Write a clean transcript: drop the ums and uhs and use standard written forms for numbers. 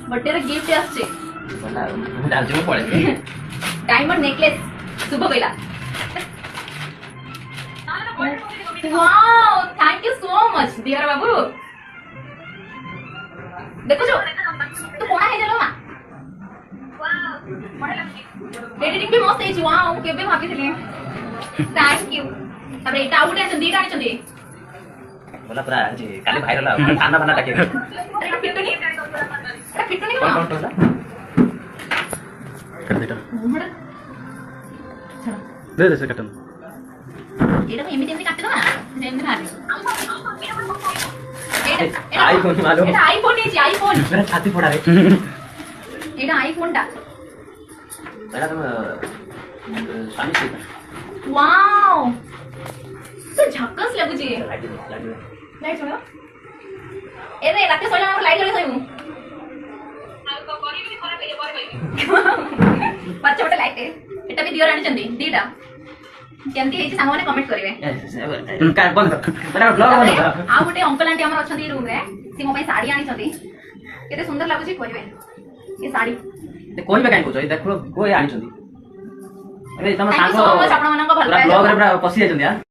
birthday रे gift आछे बोला डालजो पड़े डायमंड नेकलेस शुभ कइला wow thank you so much dear बाबू देखो जो तू कोना हे जलो मा एडिटिंग भी मस्त है वाओ केबे भाभी थले थैंक यू अब एटा आउट है दीटा है चंदी बोला पूरा जी काली भाइरल खाना बना टाके अरे फिटुनी कौन कौन बोला कर बेटा दे दे से कटन एटा एमि एमि काटते ना जेम भाभी आईफोन मालूम एटा आईफोन है आईफोन मेरा छाती फोड़ा रे एटा आईफोन टा मेरा तुम स्वामी से वाओ तो झक्कस लागु छी लाइट लाइट छोड़ो ए रे राते सोला हम लाइट जले सोइमु बच्चा बटे लाइट एटा भी दियो राणी चंदी दीटा केमती हेची सांग माने कमेंट करिवे का बंद कर मेरा ब्लॉग बंद कर आ गोटे अंकल आंटी हमर अछंती रूम रे सी मो पई साड़ी आनी छथि केते सुंदर लागु छी करिवे ये साड़ी कोई बे काई को देखो कोई आनी छथि अरे तम थैंक यू सांगो सो मच आपण मानक भल पूरा ब्लॉग रे पूरा पसी जाय छथि यार